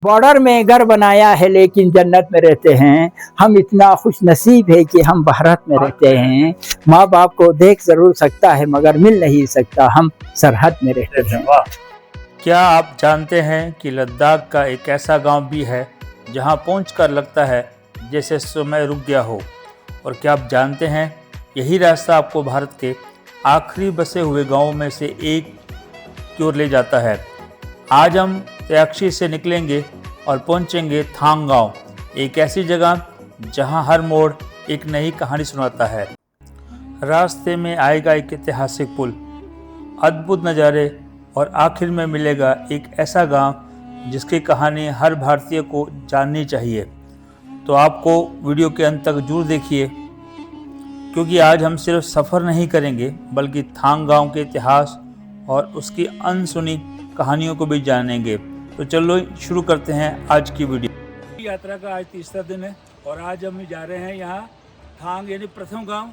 Border में घर बनाया है लेकिन जन्नत में रहते हैं। हम इतना खुश नसीब है कि हम भारत में रहते हैं। माँ बाप को देख जरूर सकता है मगर मिल नहीं सकता, हम सरहद में रहते हैं। क्या आप जानते हैं कि लद्दाख का एक ऐसा गांव भी है जहां पहुंचकर लगता है जैसे समय रुक गया हो? और क्या आप जानते हैं यही रास्ता आपको भारत के आखिरी बसे हुए गांवों में से एक की ओर ले जाता है। आज हम त्याक्षी से निकलेंगे और पहुंचेंगे थांग गांव, एक ऐसी जगह जहां हर मोड़ एक नई कहानी सुनाता है। रास्ते में आएगा एक ऐतिहासिक पुल, अद्भुत नज़ारे और आखिर में मिलेगा एक ऐसा गांव जिसकी कहानी हर भारतीय को जाननी चाहिए। तो आपको वीडियो के अंत तक जरूर देखिए, क्योंकि आज हम सिर्फ सफ़र नहीं करेंगे बल्कि थांग गांव के इतिहास और उसकी अनसुनी कहानियों को भी जानेंगे। तो चलो शुरू करते हैं आज की वीडियो। यात्रा का आज तीसरा दिन है और आज हम जा रहे हैं यहाँ थांग यानी प्रथम गांव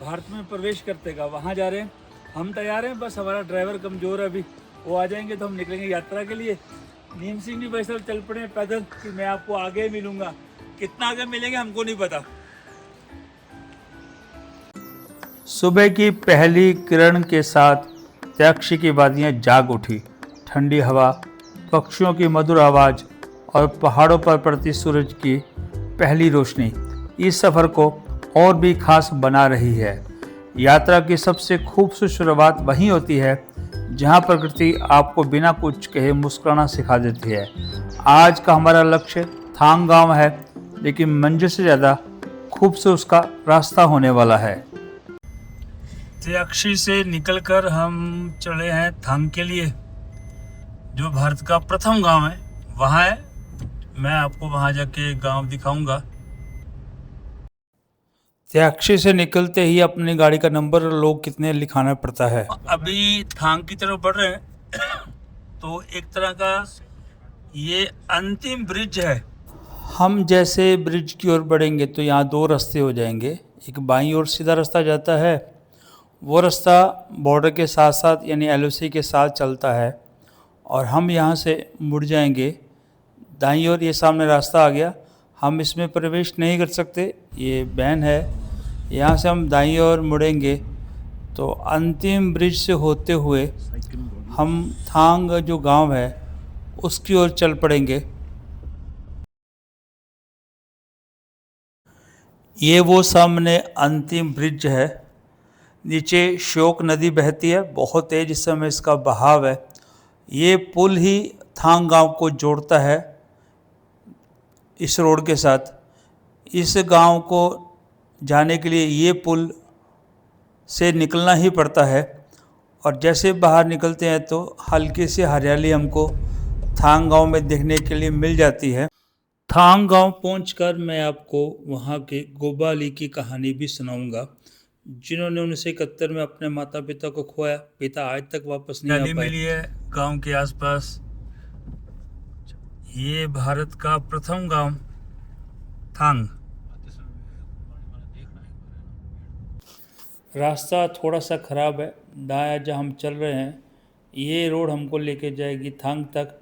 भारत में प्रवेश करते का, वहाँ जा रहे हैं। हम तैयार हैं, बस हमारा ड्राइवर कमज़ोर है, अभी वो आ जाएंगे तो हम निकलेंगे यात्रा के लिए। नीम सिंह नहीं वैसे चल पड़े पैदल कि मैं आपको आगे मिलूंगा, कितना आगे मिलेंगे हमको नहीं पता। सुबह की पहली किरण के साथ त्याक्षी की वादियाँ जाग उठी। ठंडी हवा, पक्षियों की मधुर आवाज़ और पहाड़ों पर पड़ती सूरज की पहली रोशनी इस सफ़र को और भी खास बना रही है। यात्रा की सबसे खूबसूरत शुरुआत वहीं होती है जहां प्रकृति आपको बिना कुछ कहे मुस्कुराना सिखा देती है। आज का हमारा लक्ष्य थांग गांव है, लेकिन मंजिल से ज़्यादा खूबसूरत उसका रास्ता होने वाला है। त्याक्षी से निकलकर हम चले हैं थांग के लिए, जो भारत का प्रथम गांव है। वहाँ है, मैं आपको वहाँ जाके गांव दिखाऊंगा। त्याक्षी से निकलते ही अपनी गाड़ी का नंबर लोग कितने लिखाना पड़ता है। अभी थांग की तरफ बढ़ रहे हैं तो एक तरह का ये अंतिम ब्रिज है। हम जैसे ब्रिज की ओर बढ़ेंगे तो यहाँ दो रास्ते हो जाएंगे। एक बाईं ओर सीधा रास्ता जाता है, वो रास्ता बॉर्डर के साथ साथ यानी एलओसी के साथ चलता है, और हम यहाँ से मुड़ जाएंगे। दाईं ओर ये सामने रास्ता आ गया, हम इसमें प्रवेश नहीं कर सकते, ये बैन है। यहाँ से हम दाईं ओर मुड़ेंगे तो अंतिम ब्रिज से होते हुए हम थांग जो गांव है उसकी ओर चल पड़ेंगे। ये वो सामने अंतिम ब्रिज है। नीचे श्योक नदी बहती है, बहुत तेज इस समय इसका बहाव है। ये पुल ही थांग गांव को जोड़ता है इस रोड के साथ। इस गांव को जाने के लिए ये पुल से निकलना ही पड़ता है, और जैसे बाहर निकलते हैं तो हल्की सी हरियाली हमको थांग गांव में देखने के लिए मिल जाती है। थांग गांव पहुंचकर मैं आपको वहां के गोबाली की कहानी भी सुनाऊंगा, जिन्होंने 1971 में अपने माता पिता को खोया। पिता आज तक वापस नहीं आ पाए। मिली है गांव के आसपास। ये भारत का प्रथम गांव थांग। रास्ता थोड़ा सा ख़राब है। दायां जहाँ हम चल रहे हैं ये रोड हमको लेके जाएगी थांग तक।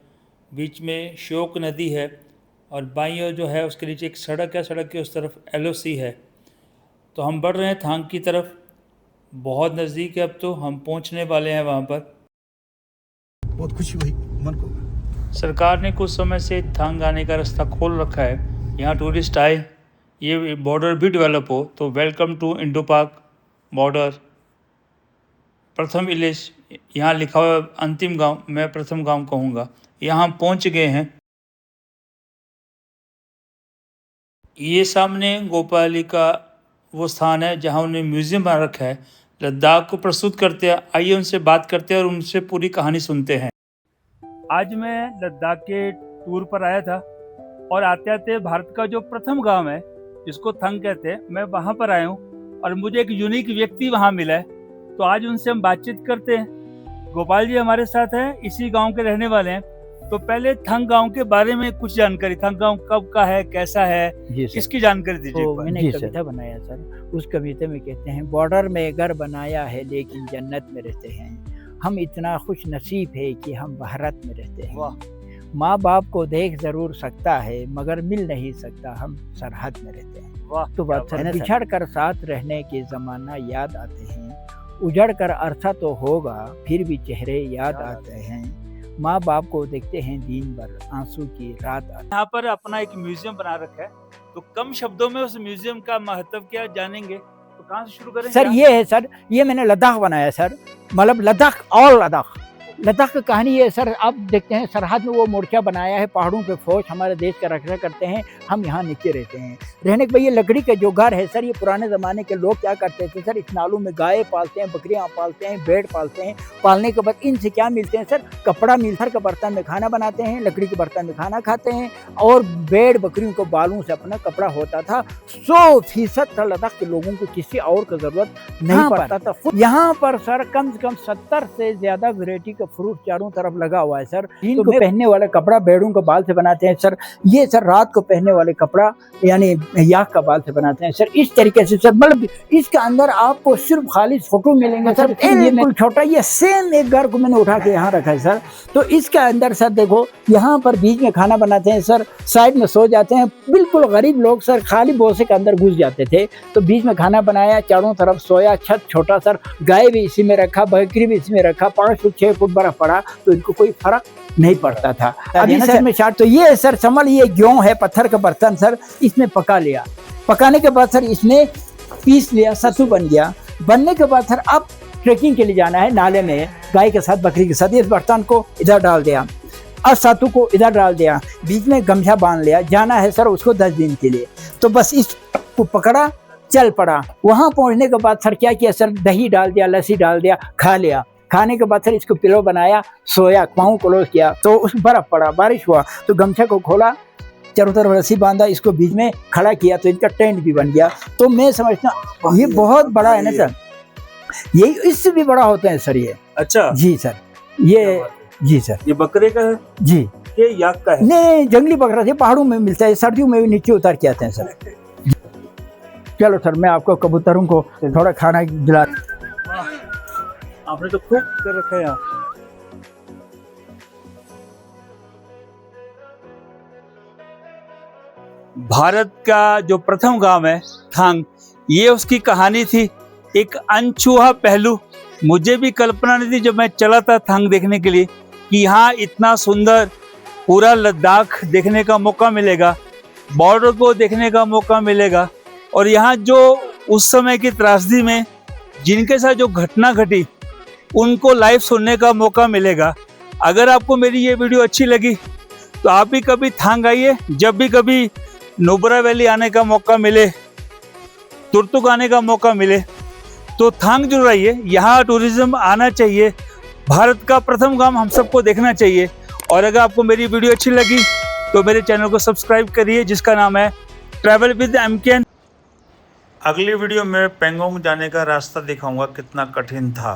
बीच में श्योक नदी है और बाईं ओर जो है उसके नीचे एक सड़क है, सड़क के उस तरफ एलओसी है। तो हम बढ़ रहे हैं थांग की तरफ, बहुत नज़दीक है, अब तो हम पहुंचने वाले हैं वहाँ पर। बहुत खुशी हुई मन को। सरकार ने कुछ समय से थांग आने का रास्ता खोल रखा है। यहाँ टूरिस्ट आए, ये बॉर्डर भी डेवलप हो, तो वेलकम टू इंडो पाक बॉर्डर प्रथम विलेज यहाँ लिखा हुआ अंतिम गांव, मैं प्रथम गांव कहूँगा। यहाँ हम पहुँच गए हैं। ये सामने गोपाली का वो स्थान है जहाँ उन्हें म्यूज़ियम बना रखा है, लद्दाख को प्रस्तुत करते हैं। आइए उनसे बात करते हैं और उनसे पूरी कहानी सुनते हैं। आज मैं लद्दाख के टूर पर आया था और आते आते भारत का जो प्रथम गांव है जिसको थांग कहते हैं, मैं वहाँ पर आया हूँ और मुझे एक यूनिक व्यक्ति वहाँ मिला है। तो आज उनसे हम बातचीत करते हैं। गोपाल जी हमारे साथ हैं, इसी गाँव के रहने वाले हैं। तो पहले थांग गांव के बारे में कुछ जानकारी, थांग गांव कब का है, कैसा है, इसकी जानकारी दीजिए। तो मैंने एक कविता बनाया सर, उस कविता में कहते हैं, बॉर्डर में घर बनाया है लेकिन जन्नत में रहते हैं। हम इतना खुश नसीब है कि हम भारत में रहते हैं। माँ बाप को देख जरूर सकता है मगर मिल नहीं सकता, हम सरहद में रहते हैं। वाह, तो बात क्या बात है। बिछड़ कर साथ रहने के जमाना याद आते हैं, उजड़ कर अरसा तो होगा फिर भी चेहरे याद आते हैं। माँ बाप को देखते हैं दिन भर आंसू की रात आती। यहाँ पर अपना एक म्यूजियम बना रखा है, तो कम शब्दों में उस म्यूजियम का महत्व क्या जानेंगे, तो कहाँ से शुरू करेंगे? सर ये है सर, ये मैंने लद्दाख बनाया सर, मतलब लद्दाख और लद्दाख की कहानी है सर। आप देखते हैं सरहद में वो मोर्चा बनाया है, पहाड़ों पे फौज हमारे देश का रक्षा करते हैं, हम यहाँ नीचे रहते हैं। रहने के बाद ये लकड़ी का जो घर है सर, ये पुराने ज़माने के लोग क्या करते थे सर, इस नालों में गाय पालते हैं, बकरियाँ पालते हैं, भेड़ पालते हैं। पालने के बाद इनसे क्या मिलते हैं सर, कपड़ा मिलता के बर्तन में खाना बनाते हैं, लकड़ी के बर्तन में खाना खाते हैं, और भेड़ बकरियों को बालों से अपना कपड़ा होता था। 100% लद्दाख के लोगों को किसी और की जरूरत नहीं पड़ता था। यहाँ पर सर कम से कम 70 से ज्यादा वेरायटी का फ्रूट चारों तरफ लगा हुआ है सर। दिन को पहनने वाला कपड़ा भेड़ों के बाल से बनाते हैं सर। ये सर रात को पहनने वाले कपड़ा यानी याक का बाल से बनाते हैं सर। इस तरीके से सर, मतलब इसके अंदर आपको सिर्फ खाली फोटो मिलेंगे सर। ये बिल्कुल छोटा, ये सेम एक घर को मैंने उठा के यहाँ रखा है सर। तो इसके अंदर सर देखो, यहाँ पर बीच में खाना बनाते हैं सर, साइड में सो जाते हैं। बिल्कुल गरीब लोग सर खाली बोसे के अंदर घुस जाते थे, तो बीच में खाना बनाया, चारों तरफ सोया, छत छोटा सर, गाय भी इसी में रखा, बकरी भी इसी में रखा। 5 फुट 6 फुट बर्फ पड़ा तो इनको कोई फर्क नहीं पड़ता था। अभी सर में चाट, तो ये सर समल, ये गेहूं है, पत्थर का बर्तन सर, इसमें पका लिया। पकाने के बाद सर इसमें पीस लिया, सत्तू बन गया। बनने के बाद सर अब ट्रेकिंग के लिए जाना है नाले में, गाय के साथ बकरी के साथ। इस बर्तन को इधर डाल दिया और सत्तू को इधर डाल दिया, बीच में गमछा बांध लिया। जाना है सर उसको 10 दिन के लिए, तो बस इसको पकड़ा, चल पड़ा। वहां पहुंचने के बाद सर क्या किया सर, दही डाल दिया, लस्सी डाल दिया, खा लिया। खाने के बाद सर इसको पिलो बनाया, सोया, पाँव क्लोज किया, तो उस बर्फ पड़ा, बारिश हुआ, तो गमछा को खोला, चारों तरफ रस्सी बांधा, इसको बीच में खड़ा किया, तो इनका टेंट भी बन गया। तो मैं समझता हूँ ये बहुत बड़ा है ना सर, ये इससे भी बड़ा होता है सर ये। अच्छा जी सर, ये जी सर, ये बकरे का है जी, ये याक का है? नहीं, जंगली बकरा से पहाड़ों में मिलता है, सर्दियों में भी नीचे उतार के आते हैं सर। चलो सर, मैं आपको कबूतरों को थोड़ा खाना दिला। आपने तो खूब कर रखा है यहाँ। भारत का जो प्रथम गांव है थांग, ये उसकी कहानी थी। एक अनछुआ पहलू, मुझे भी कल्पना नहीं थी जब मैं चला था थांग देखने के लिए कि यहाँ इतना सुंदर पूरा लद्दाख देखने का मौका मिलेगा, बॉर्डर को देखने का मौका मिलेगा, और यहाँ जो उस समय की त्रासदी में जिनके साथ जो घटना घटी उनको लाइव सुनने का मौका मिलेगा। अगर आपको मेरी ये वीडियो अच्छी लगी तो आप भी कभी थांग आइए। जब भी कभी नुब्रा वैली आने का मौका मिले, तुर्तुक आने का मौका मिले, तो थांग जरूर आइए। यहाँ टूरिज्म आना चाहिए। भारत का प्रथम गांव हम सबको देखना चाहिए। और अगर आपको मेरी वीडियो अच्छी लगी तो मेरे चैनल को सब्सक्राइब करिए, जिसका नाम है ट्रैवल विद MKN। अगली वीडियो में पेंगोंग जाने का रास्ता दिखाऊंगा कितना कठिन था।